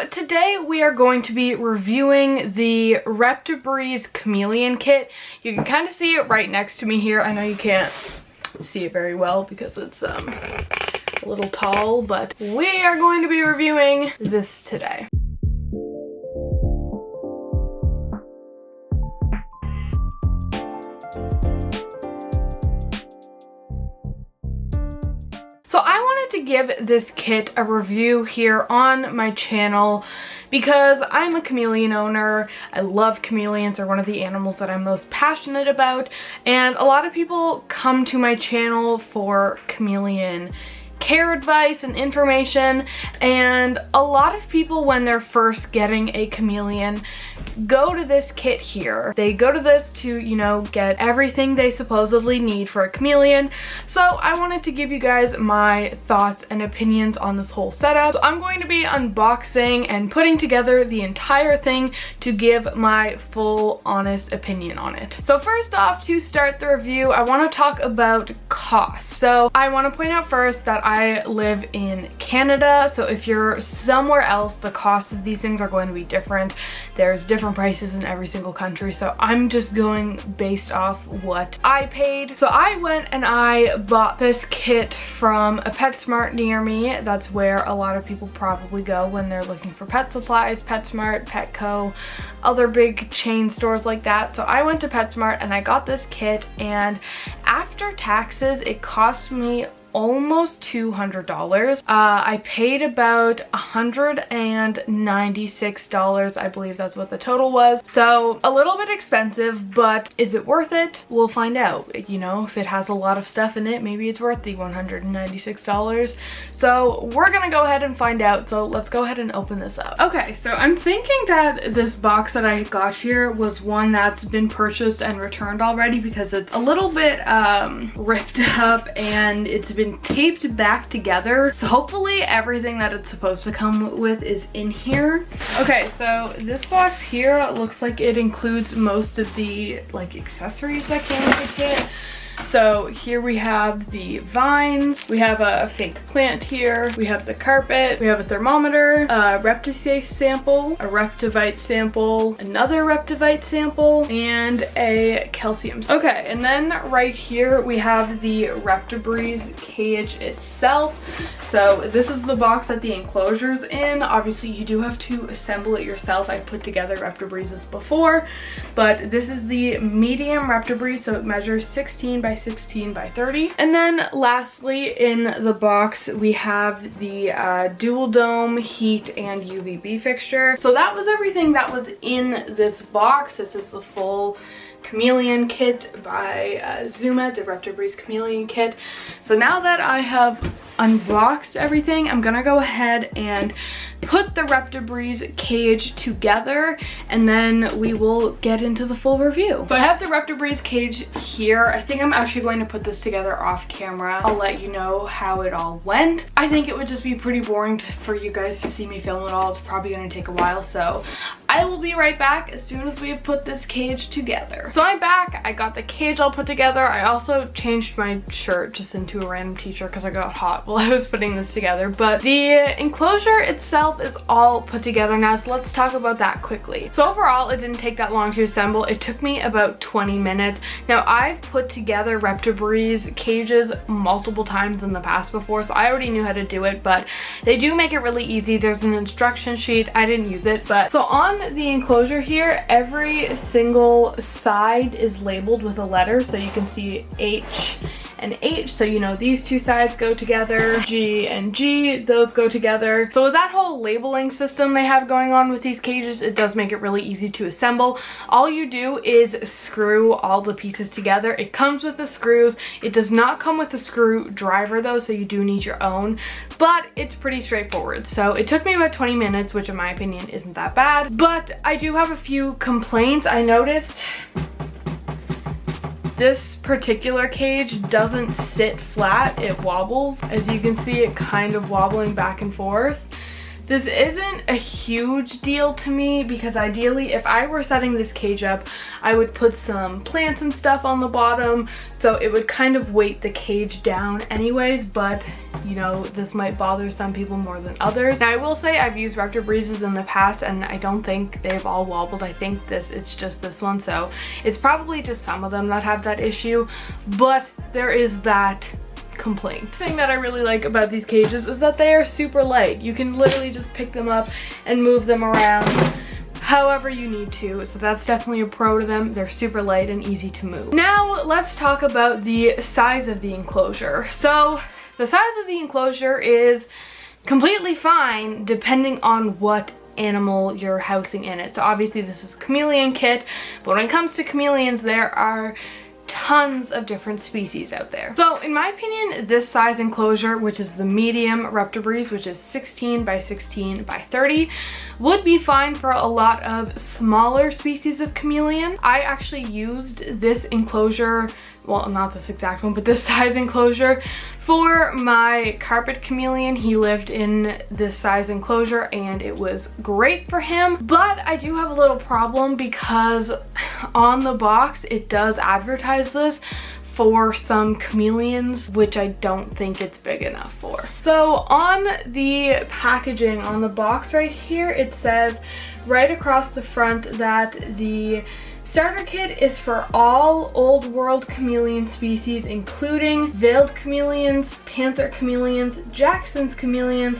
So today we are going to be reviewing the Reptibreeze Chameleon Kit. You can kind of see it right next to me here. I know you can't see it very well because it's a little tall, but we are going to be reviewing this today. So I wanted to give this kit a review here on my channel because I'm a chameleon owner. I love chameleons. They're one of the animals that I'm most passionate about, and a lot of people come to my channel for chameleon care advice and information, and a lot of people, when they're first getting a chameleon, go to this kit here. They go to this to, you know, get everything they supposedly need for a chameleon. So I wanted to give you guys my thoughts and opinions on this whole setup. So I'm going to be unboxing and putting together the entire thing to give my full honest opinion on it. So first off, to start the review, I want to talk about cost. So I want to point out first that I live in Canada, so if you're somewhere else, the cost of these things are going to be different. There's different prices in every single country, so I'm just going based off what I paid. So I went and I bought this kit from a PetSmart near me. That's where a lot of people probably go when they're looking for pet supplies. PetSmart, Petco, other big chain stores like that. So I went to PetSmart and I got this kit, and after taxes it cost me almost $200. I paid about $196, I believe that's what the total was. So a little bit expensive, but is it worth it? We'll find out. You know, if it has a lot of stuff in it, maybe it's worth the $196. So we're gonna go ahead and find out. So let's go ahead and open this up. Okay, so I'm thinking that this box that I got here was one that's been purchased and returned already, because it's a little bit ripped up and it's been taped back together. So hopefully everything that it's supposed to come with is in here. Okay, so this box here looks like it includes most of the like accessories that came with the kit. So here we have the vines, we have a fake plant here, we have the carpet, we have a thermometer, a ReptiSafe sample, a Reptivite sample, another Reptivite sample, and a calcium. Okay, and then right here we have the Reptibreeze cage itself. So this is the box that the enclosure's in. Obviously you do have to assemble it yourself. I put together Reptibreezes before, but this is the medium Reptibreeze, so it measures 16 by 16 by 30. And then lastly in the box we have the dual dome heat and UVB fixture. So that was everything that was in this box. This is the full chameleon kit by ZooMed, the Reptibreeze Chameleon Kit. So now that I have unboxed everything, I'm gonna go ahead and put the Reptibreeze cage together, and then we will get into the full review. So I have the Reptibreeze cage here. I think I'm actually going to put this together off camera. I'll let you know how it all went. I think it would just be pretty boring for you guys to see me film it all. It's probably going to take a while, so I will be right back as soon as we have put this cage together. So I'm back. I got the cage all put together. I also changed my shirt just into a random t-shirt because I got hot while I was putting this together, but the enclosure itself is all put together now, so let's talk about that quickly. So overall it didn't take that long to assemble. It took me about 20 minutes. Now I've put together Reptibreeze cages multiple times in the past before, so I already knew how to do it, but they do make it really easy. There's an instruction sheet. I didn't use it, but so on the enclosure here, every single side is labeled with a letter, so you can see H and H, so you know these two sides go together. G and G, those go together. So with that whole labeling system they have going on with these cages, it does make it really easy to assemble. All you do is screw all the pieces together. It comes with the screws. It does not come with a screwdriver though, so you do need your own, but it's pretty straightforward. So it took me about 20 minutes, which in my opinion isn't that bad, but I do have a few complaints. I noticed this particular cage doesn't sit flat, it wobbles. As you can see, it kind of wobbling back and forth. This isn't a huge deal to me because ideally if I were setting this cage up, I would put some plants and stuff on the bottom, so it would kind of weight the cage down anyways, but you know, this might bother some people more than others. Now I will say I've used Reptibreezes in the past and I don't think they've all wobbled. I think it's just this one, so it's probably just some of them that have that issue, but there is that complaint. The thing that I really like about these cages is that they are super light. You can literally just pick them up and move them around however you need to, so that's definitely a pro to them. They're super light and easy to move. Now let's talk about the size of the enclosure. So the size of the enclosure is completely fine depending on what animal you're housing in it. So obviously this is a chameleon kit, but when it comes to chameleons, there are tons of different species out there. So in my opinion, this size enclosure, which is the medium Reptibreeze, which is 16 by 16 by 30, would be fine for a lot of smaller species of chameleon. I actually used this enclosure, well, not this exact one, but this size enclosure for my carpet chameleon. He lived in this size enclosure and it was great for him, but I do have a little problem because on the box it does advertise this for some chameleons, which I don't think it's big enough for. So on the packaging, on the box right here, it says right across the front that the starter kit is for all old world chameleon species, including veiled chameleons, panther chameleons, Jackson's chameleons,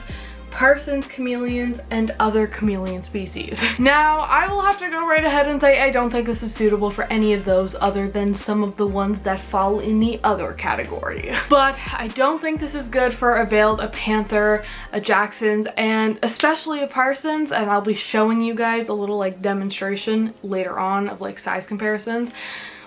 Parsons chameleons, and other chameleon species. Now, I will have to go right ahead and say I don't think this is suitable for any of those other than some of the ones that fall in the other category. But I don't think this is good for a veiled, a panther, a Jackson's, and especially a Parsons, and I'll be showing you guys a little like demonstration later on of like size comparisons.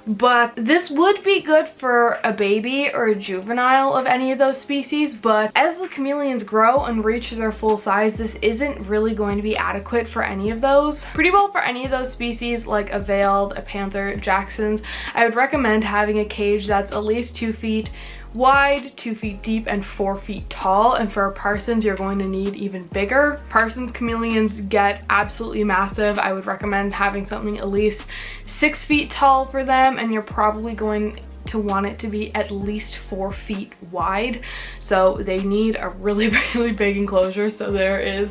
But this would be good for a baby or a juvenile of any of those species, but as the chameleons grow and reach their full size, this isn't really going to be adequate for any of those. Pretty well for any of those species like a veiled, a panther, Jackson's, I would recommend having a cage that's at least 2 feet wide, 2 feet deep, and 4 feet tall. And for a Parsons, you're going to need even bigger. Parsons chameleons get absolutely massive. I would recommend having something at least 6 feet tall for them, and you're probably going to want it to be at least 4 feet wide. So they need a really, really big enclosure. So there is,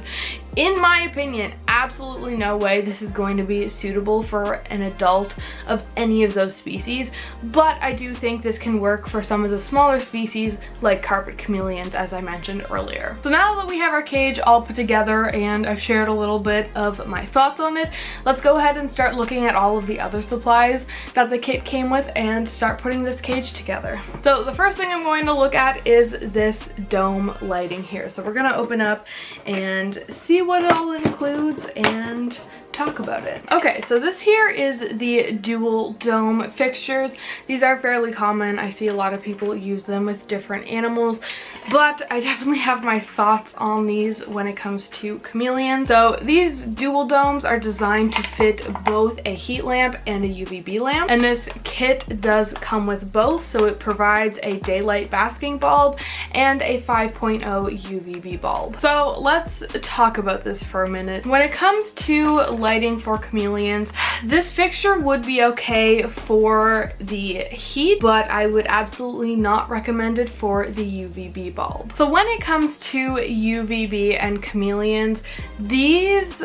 in my opinion, absolutely no way this is going to be suitable for an adult of any of those species. But I do think this can work for some of the smaller species like carpet chameleons, as I mentioned earlier. So now that we have our cage all put together and I've shared a little bit of my thoughts on it, let's go ahead and start looking at all of the other supplies that the kit came with and start putting this cage together. So the first thing I'm going to look at is this dome lighting here. So we're gonna open up and see what it all includes and talk about it. Okay, so this here is the dual dome fixtures. These are fairly common. I see a lot of people use them with different animals, but I definitely have my thoughts on these when it comes to chameleons. So these dual domes are designed to fit both a heat lamp and a UVB lamp, and this kit does come with both. So it provides a daylight basking bulb and a 5.0 UVB bulb. So let's talk about this for a minute. When it comes to lighting for chameleons, this fixture would be okay for the heat, but I would absolutely not recommend it for the UVB bulb. So when it comes to UVB and chameleons, these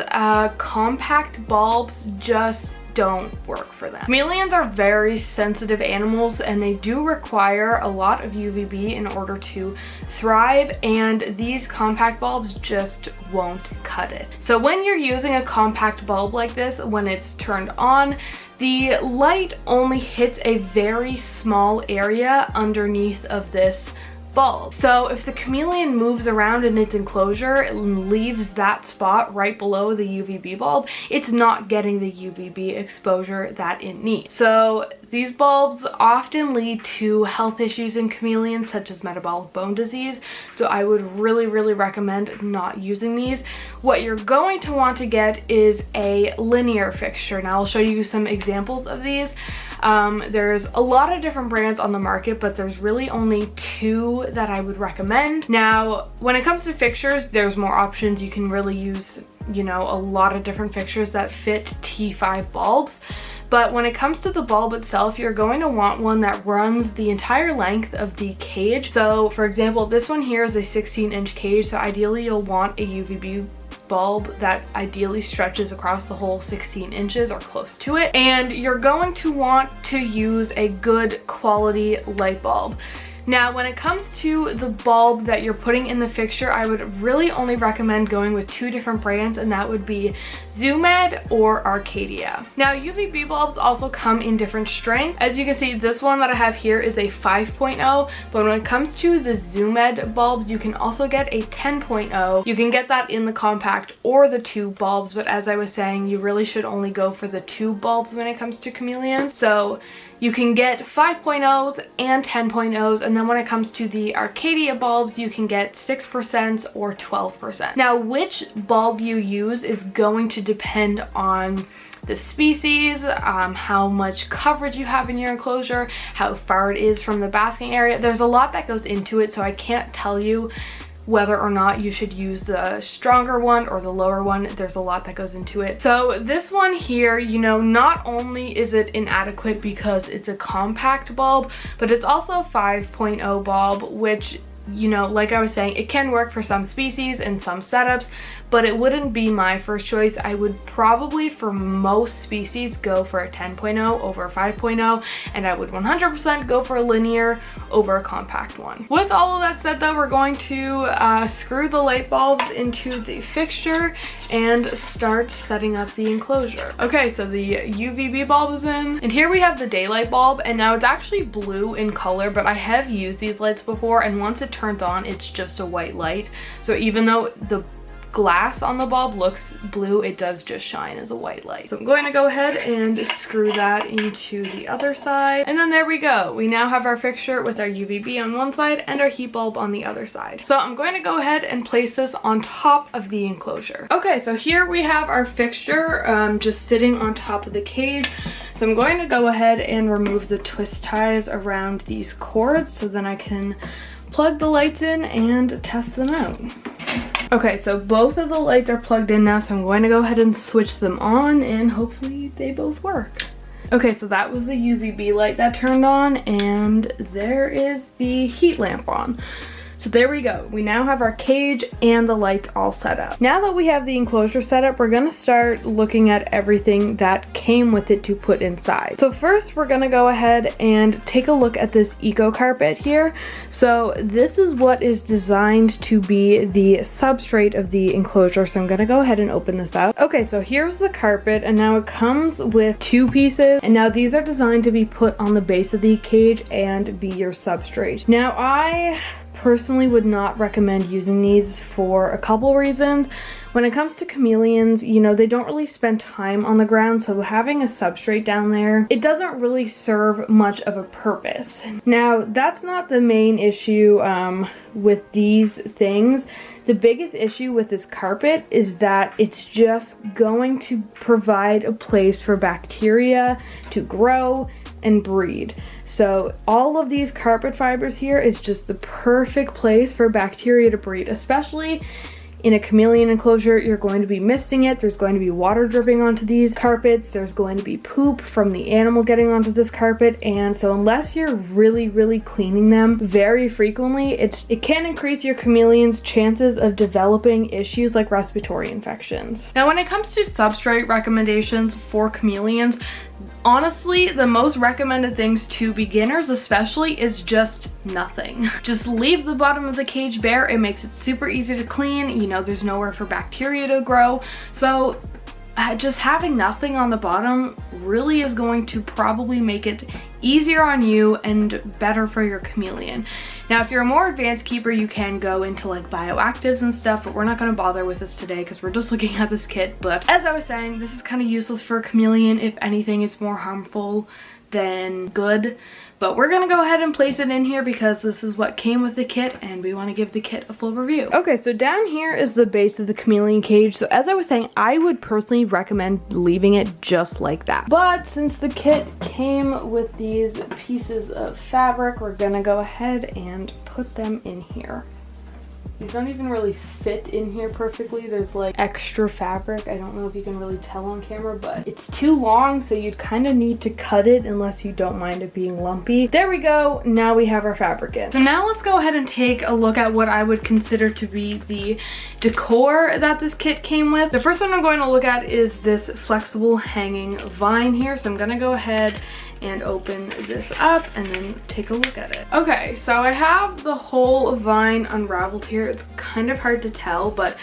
compact bulbs just don't work for them. Chameleons are very sensitive animals and they do require a lot of UVB in order to thrive, and these compact bulbs just won't cut it. So when you're using a compact bulb like this, when it's turned on, the light only hits a very small area underneath of this bulb. So if the chameleon moves around in its enclosure and leaves that spot right below the UVB bulb, it's not getting the UVB exposure that it needs. So these bulbs often lead to health issues in chameleons such as metabolic bone disease. So I would really, really recommend not using these. What you're going to want to get is a linear fixture. Now I'll show you some examples of these. There's a lot of different brands on the market, but there's really only 2 that I would recommend. Now, when it comes to fixtures, there's more options. You can really use, you know, a lot of different fixtures that fit T5 bulbs. But when it comes to the bulb itself, you're going to want one that runs the entire length of the cage. So for example, this one here is a 16-inch cage, so ideally you'll want a UVB bulb that ideally stretches across the whole 16 inches or close to it. And you're going to want to use a good quality light bulb. Now, when it comes to the bulb that you're putting in the fixture, I would really only recommend going with 2 different brands, and that would be ZooMed or Arcadia. Now, UVB bulbs also come in different strengths. As you can see, this one that I have here is a 5.0, but when it comes to the ZooMed bulbs, you can also get a 10.0. You can get that in the compact or the 2 bulbs, but as I was saying, you really should only go for the 2 bulbs when it comes to chameleons. So you can get 5.0s and 10.0s, and then when it comes to the Arcadia bulbs, you can get 6% or 12%. Now, which bulb you use is going to depend on the species, how much coverage you have in your enclosure, how far it is from the basking area. There's a lot that goes into it, so I can't tell you whether or not you should use the stronger one or the lower one. There's a lot that goes into it. So this one here, you know, not only is it inadequate because it's a compact bulb, but it's also a 5.0 bulb, which, you know, like I was saying, it can work for some species and some setups, but it wouldn't be my first choice. I would probably, for most species, go for a 10.0 over a 5.0, and I would 100% go for a linear over a compact one. With all of that said though, we're going to screw the light bulbs into the fixture and start setting up the enclosure. Okay, so the UVB bulb is in, and here we have the daylight bulb, and now it's actually blue in color, but I have used these lights before, and once it turns on, it's just a white light. So even though the glass on the bulb looks blue, it does just shine as a white light. So I'm going to go ahead and screw that into the other side, and then there we go. We now have our fixture with our UVB on one side and our heat bulb on the other side. So I'm going to go ahead and place this on top of the enclosure. Okay, so here we have our fixture just sitting on top of the cage. So I'm going to go ahead and remove the twist ties around these cords so then I can plug the lights in and test them out. Okay, so both of the lights are plugged in now, so I'm going to go ahead and switch them on and hopefully they both work. Okay, so that was the UVB light that turned on, and there is the heat lamp on. So there we go. We now have our cage and the lights all set up. Now that we have the enclosure set up, we're gonna start looking at everything that came with it to put inside. So first, we're gonna go ahead and take a look at this eco carpet here. So this is what is designed to be the substrate of the enclosure. So I'm gonna go ahead and open this out. Okay, so here's the carpet, and now it comes with 2 pieces, and now these are designed to be put on the base of the cage and be your substrate. Now I personally would not recommend using these for a couple reasons. When it comes to chameleons, you know, they don't really spend time on the ground, so having a substrate down there, it doesn't really serve much of a purpose. Now, that's not the main issue with these things. The biggest issue with this carpet is that it's just going to provide a place for bacteria to grow and breed. So all of these carpet fibers here is just the perfect place for bacteria to breed, especially in a chameleon enclosure. You're going to be misting it. There's going to be water dripping onto these carpets. There's going to be poop from the animal getting onto this carpet. And so unless you're really cleaning them very frequently, it can increase your chameleon's chances of developing issues like respiratory infections. Now, when it comes to substrate recommendations for chameleons, honestly, the most recommended things to beginners especially is just nothing. Just leave the bottom of the cage bare. It makes it super easy to clean. You know, there's nowhere for bacteria to grow. So just having nothing on the bottom really is going to probably make it easier on you and better for your chameleon. Now, if you're a more advanced keeper, you can go into like bioactives and stuff, but we're not gonna bother with this today because we're just looking at this kit. But as I was saying, this is kind of useless for a chameleon. If anything, it's more harmful than good. But we're gonna go ahead and place it in here because this is what came with the kit and we want to give the kit a full review. Okay, so down here is the base of the chameleon cage. So as I was saying, I would personally recommend leaving it just like that. But since the kit came with these pieces of fabric, we're gonna go ahead and put them in here. These don't even really fit in here perfectly. There's like extra fabric. I don't know if you can really tell on camera, but it's too long, so you'd kind of need to cut it unless you don't mind it being lumpy. There we go. Now we have our fabric in. So now let's go ahead and take a look at what I would consider to be the decor that this kit came with. The first one I'm going to look at is this flexible hanging vine here. So I'm gonna go ahead and open this up and then take a look at it. Okay, so I have the whole vine unraveled here. It's kind of hard to tell, but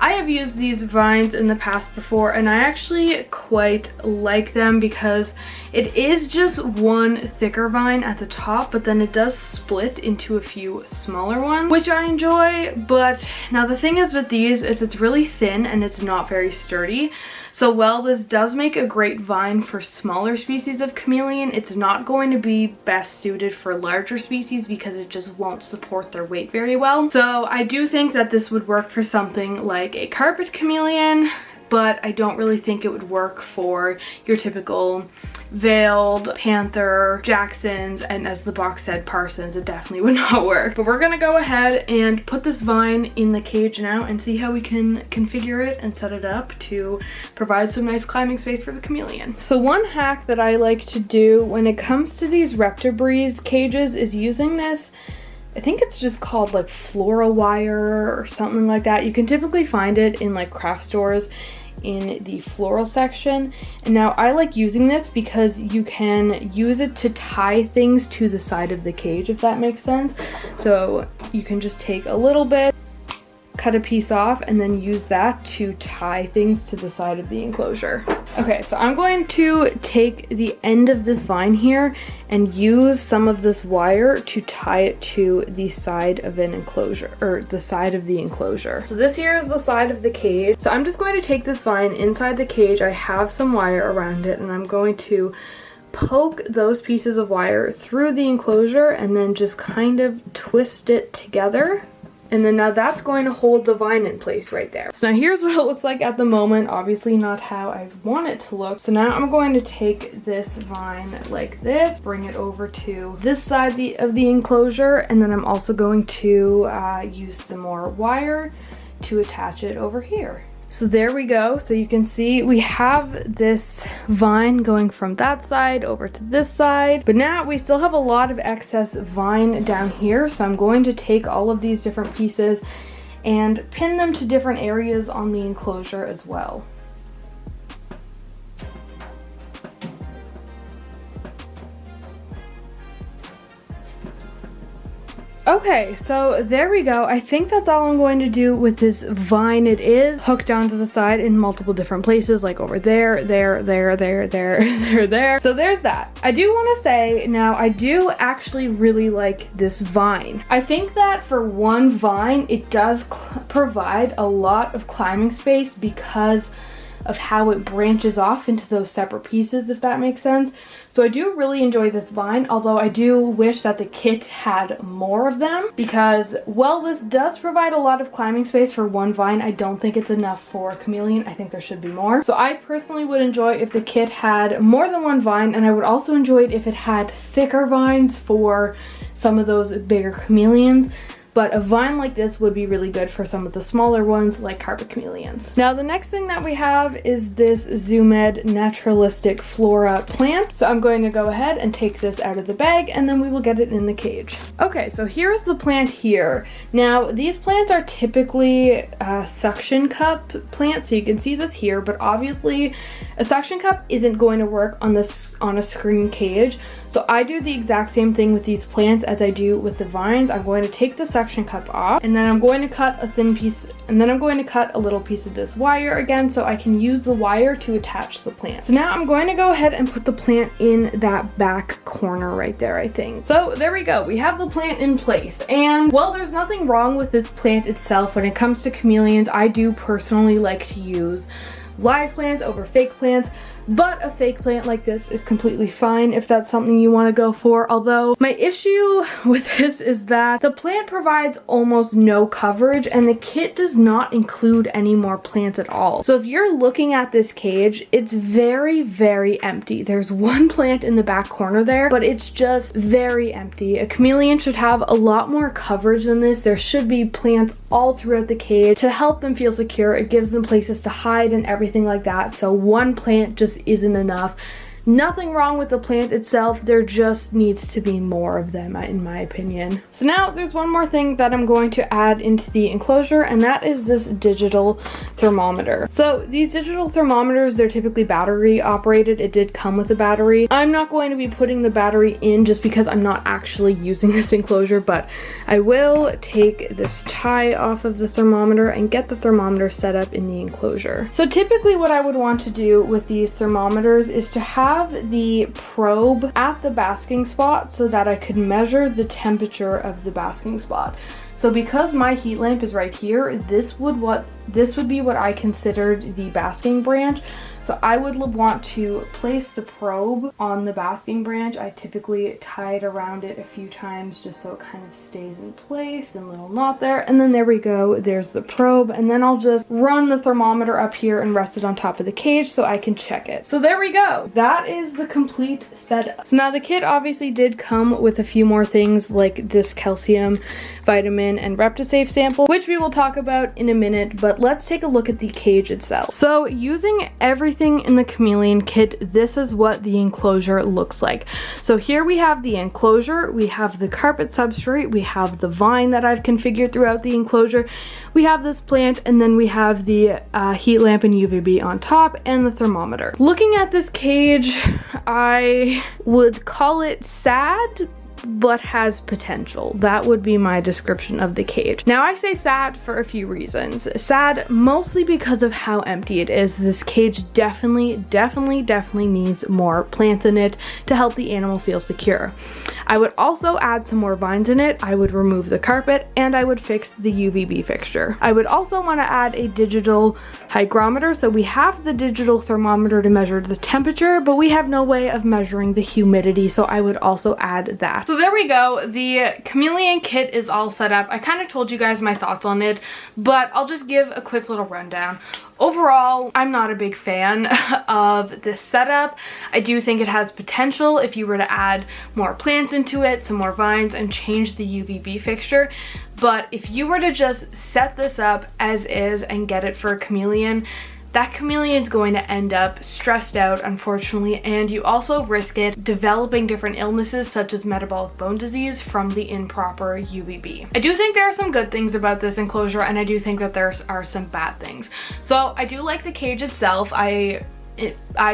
I have used these vines in the past before and I actually quite like them because it is just one thicker vine at the top, but then it does split into a few smaller ones, which I enjoy. But now the thing is with these is it's really thin and it's not very sturdy. So while this does make a great vine for smaller species of chameleon, it's not going to be best suited for larger species because it just won't support their weight very well. So I do think that this would work for something like a carpet chameleon, but I don't really think it would work for your typical veiled panther, Jacksons, and as the box said, Parsons. It definitely would not work. But we're gonna go ahead and put this vine in the cage now and see how we can configure it and set it up to provide some nice climbing space for the chameleon. So one hack that I like to do when it comes to these Reptibreeze cages is using this, I think it's just called like floral wire or something like that. You can typically find it in like craft stores in the floral section. And now I like using this because you can use it to tie things to the side of the cage, if that makes sense. So you can just take a little bit, cut a piece off, and then use that to tie things to the side of the enclosure. Okay, so I'm going to take the end of this vine here and use some of this wire to tie it to the side of an enclosure, or the side of the enclosure. So this here is the side of the cage. So I'm just going to take this vine inside the cage. I have some wire around it and I'm going to poke those pieces of wire through the enclosure and then just kind of twist it together. And then now that's going to hold the vine in place right there. So now here's what it looks like at the moment. Obviously not how I want it to look. So now I'm going to take this vine like this, bring it over to this side of the enclosure, and then I'm also going to use some more wire to attach it over here. So there we go. So you can see we have this vine going from that side over to this side, but now we still have a lot of excess vine down here. So I'm going to take all of these different pieces and pin them to different areas on the enclosure as well. Okay, so there we go. I think that's all I'm going to do with this vine. It is hooked onto the side in multiple different places, like over there, there. So there's that. I do want to say now, I do actually really like this vine. I think that for one vine, it does provide a lot of climbing space because of how it branches off into those separate pieces, if that makes sense. So I do really enjoy this vine, although I do wish that the kit had more of them because while this does provide a lot of climbing space for one vine, I don't think it's enough for a chameleon. I think there should be more. So I personally would enjoy if the kit had more than one vine, and I would also enjoy it if it had thicker vines for some of those bigger chameleons. But a vine like this would be really good for some of the smaller ones like carpet chameleons. Now the next thing that we have is this ZooMed Naturalistic Flora plant. So I'm going to go ahead and take this out of the bag and then we will get it in the cage. Okay, so here's the plant here. Now these plants are typically suction cup plants, so you can see this here, but obviously a suction cup isn't going to work on a screen cage. So I do the exact same thing with these plants as I do with the vines. I'm going to take the suction cup off, and then I'm going to cut a thin piece, and then I'm going to cut a little piece of this wire again so I can use the wire to attach the plant. So now I'm going to go ahead and put the plant in that back corner right there, I think. So there we go. We have the plant in place, and well, there's nothing wrong with this plant itself. When it comes to chameleons, I do personally like to use live plants over fake plants, but a fake plant like this is completely fine if that's something you want to go for. Although my issue with this is that the plant provides almost no coverage and the kit does not include any more plants at all. So if you're looking at this cage, it's very, very empty. There's one plant in the back corner there, but it's just very empty. A chameleon should have a lot more coverage than this. There should be plants all throughout the cage to help them feel secure. It gives them places to hide and everything like that. So one plant just isn't enough. Nothing wrong with the plant itself, there just needs to be more of them in my opinion. So now there's one more thing that I'm going to add into the enclosure, and that is this digital thermometer. So these digital thermometers, they're typically battery operated. It did come with a battery. I'm not going to be putting the battery in just because I'm not actually using this enclosure, but I will take this tie off of the thermometer and get the thermometer set up in the enclosure. So typically what I would want to do with these thermometers is to have the probe at the basking spot so that I could measure the temperature of the basking spot. So because my heat lamp is right here, this would be what I considered the basking branch. So I would want to place the probe on the basking branch. I typically tie it around it a few times just so it kind of stays in place. A little knot there, and then there we go. There's the probe, and then I'll just run the thermometer up here and rest it on top of the cage so I can check it. So there we go. That is the complete setup. So now the kit obviously did come with a few more things like this calcium, vitamin, and ReptiSafe sample, which we will talk about in a minute, but let's take a look at the cage itself. So using everything in the chameleon kit, this is what the enclosure looks like. So here we have the enclosure, we have the carpet substrate, we have the vine that I've configured throughout the enclosure, we have this plant, and then we have the heat lamp and UVB on top, and the thermometer. Looking at this cage, I would call it sad, but has potential. That would be my description of the cage. Now I say sad for a few reasons. Sad mostly because of how empty it is. This cage definitely needs more plants in it to help the animal feel secure. I would also add some more vines in it. I would remove the carpet, and I would fix the UVB fixture. I would also want to add a digital hygrometer. So we have the digital thermometer to measure the temperature, but we have no way of measuring the humidity, so I would also add that. So there we go. The chameleon kit is all set up. I kind of told you guys my thoughts on it, but I'll just give a quick little rundown. Overall, I'm not a big fan of this setup. I do think it has potential if you were to add more plants into it, some more vines, and change the UVB fixture. But if you were to just set this up as is and get it for a chameleon, that chameleon is going to end up stressed out, unfortunately, and you also risk it developing different illnesses such as metabolic bone disease from the improper UVB. I do think there are some good things about this enclosure, and I do think that there are some bad things. So I do like the cage itself. I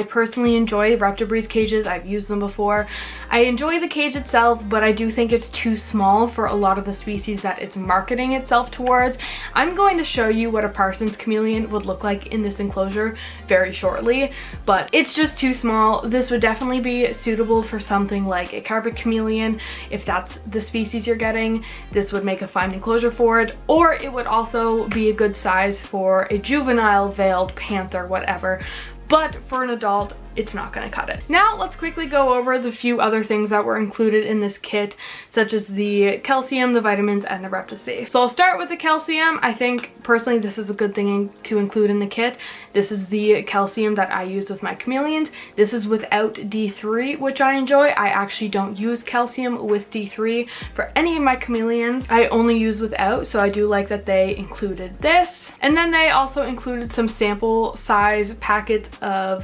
personally enjoy Reptibreeze cages. I've used them before. I enjoy the cage itself, but I do think it's too small for a lot of the species that it's marketing itself towards. I'm going to show you what a Parsons chameleon would look like in this enclosure very shortly, but it's just too small. This would definitely be suitable for something like a carpet chameleon. If that's the species you're getting, this would make a fine enclosure for it, or it would also be a good size for a juvenile veiled panther, whatever. But for an adult, it's not gonna cut it. Now let's quickly go over the few other things that were included in this kit, such as the calcium, the vitamins, and the ReptiSafe. So I'll start with the calcium. I think personally this is a good thing to include in the kit. This is the calcium that I use with my chameleons. This is without D3, which I enjoy. I actually don't use calcium with D3 for any of my chameleons. I only use without, so I do like that they included this. And then they also included some sample size packets of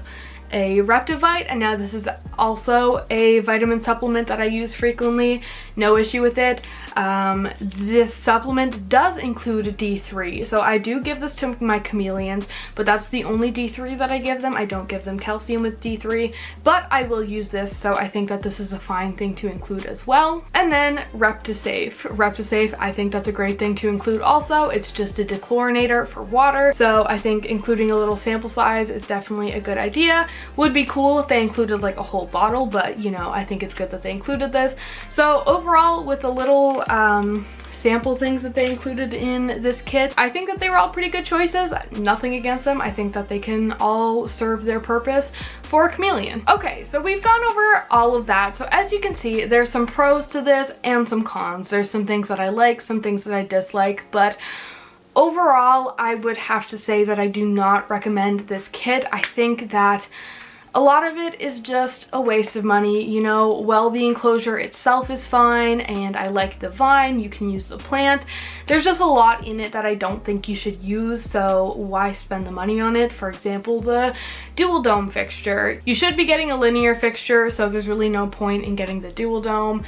a Reptivite, and now this is also a vitamin supplement that I use frequently. No issue with it. This supplement does include D3, so I do give this to my chameleons, but that's the only D3 that I give them. I don't give them calcium with D3, but I will use this, so I think that this is a fine thing to include as well. And then Reptisafe. Reptisafe, I think that's a great thing to include also. It's just a dechlorinator for water, so I think including a little sample size is definitely a good idea. Would be cool if they included like a whole bottle, but you know, I think it's good that they included this. So overall, with a little sample things that they included in this kit, I think that they were all pretty good choices. Nothing against them. I think that they can all serve their purpose for a chameleon. Okay, so we've gone over all of that. So as you can see, there's some pros to this and some cons. There's some things that I like, some things that I dislike, but overall, I would have to say that I do not recommend this kit. I think that a lot of it is just a waste of money. You know, well, the enclosure itself is fine, and I like the vine. You can use the plant. There's just a lot in it that I don't think you should use, so why spend the money on it? For example, the dual dome fixture. You should be getting a linear fixture, so there's really no point in getting the dual dome.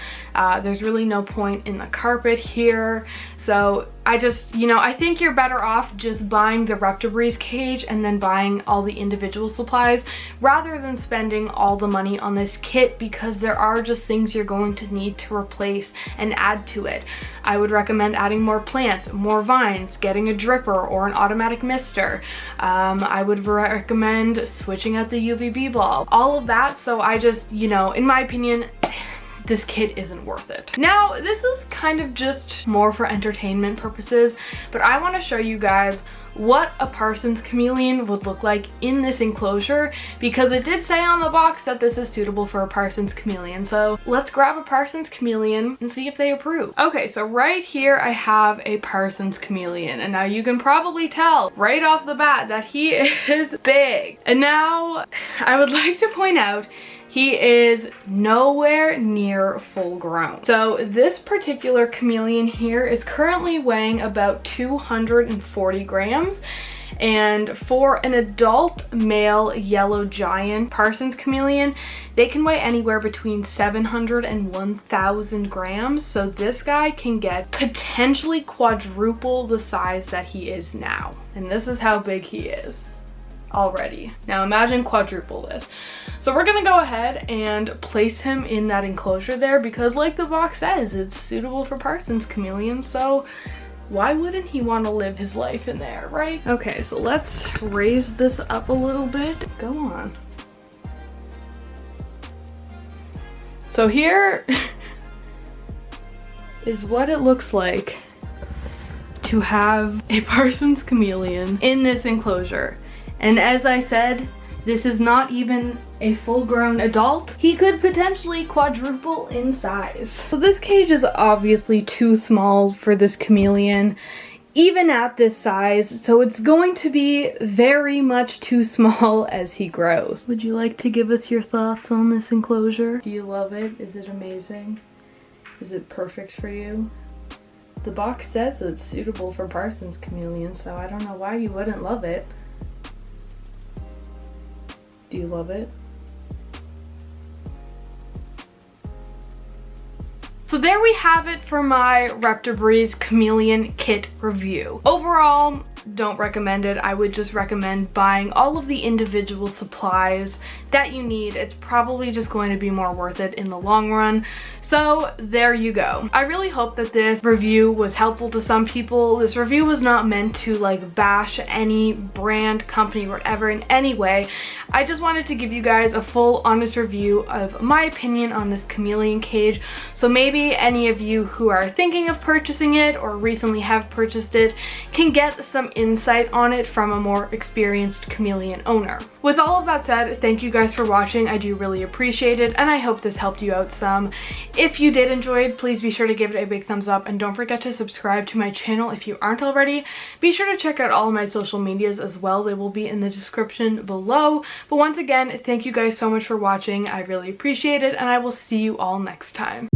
There's really no point in the carpet here. So I just, you know, I think you're better off just buying the Reptibreeze cage and then buying all the individual supplies rather than spending all the money on this kit, because there are just things you're going to need to replace and add to it. I would recommend adding more plants, more vines, getting a dripper or an automatic mister. I would recommend switching out the UVB bulb, all of that. So I just, you know, in my opinion, this kit isn't worth it. Now, this is kind of just more for entertainment purposes, but I want to show you guys what a Parsons chameleon would look like in this enclosure, because it did say on the box that this is suitable for a Parsons chameleon. So let's grab a Parsons chameleon and see if they approve. Okay, so right here I have a Parsons chameleon, and now you can probably tell right off the bat that he is big. And now I would like to point out he is nowhere near full grown. So this particular chameleon here is currently weighing about 240 grams. And for an adult male yellow giant Parsons chameleon, they can weigh anywhere between 700 and 1,000 grams. So this guy can get potentially quadruple the size that he is now. And this is how big he is already. Now imagine quadruple this. So we're gonna go ahead and place him in that enclosure there, because like the box says, it's suitable for Parsons chameleons, so why wouldn't he want to live his life in there, right? Okay, so let's raise this up a little bit. Go on. So here is what it looks like to have a Parsons chameleon in this enclosure. And as I said, this is not even a full-grown adult. He could potentially quadruple in size. So this cage is obviously too small for this chameleon, even at this size, so it's going to be very much too small as he grows. Would you like to give us your thoughts on this enclosure? Do you love it? Is it amazing? Is it perfect for you? The box says it's suitable for Parsons chameleons, so I don't know why you wouldn't love it. Do you love it? So there we have it for my Reptibreeze Chameleon Kit review. Overall, don't recommend it. I would just recommend buying all of the individual supplies that you need. It's probably just going to be more worth it in the long run. So there you go. I really hope that this review was helpful to some people. This review was not meant to like bash any brand, company, whatever in any way. I just wanted to give you guys a full honest review of my opinion on this chameleon cage. So maybe any of you who are thinking of purchasing it or recently have purchased it can get some insight on it from a more experienced chameleon owner. With all of that said, thank you guys for watching. I do really appreciate it, and I hope this helped you out some. If you did enjoy it, please be sure to give it a big thumbs up, and don't forget to subscribe to my channel if you aren't already. Be sure to check out all of my social medias as well. They will be in the description below. But once again, thank you guys so much for watching. I really appreciate it, and I will see you all next time.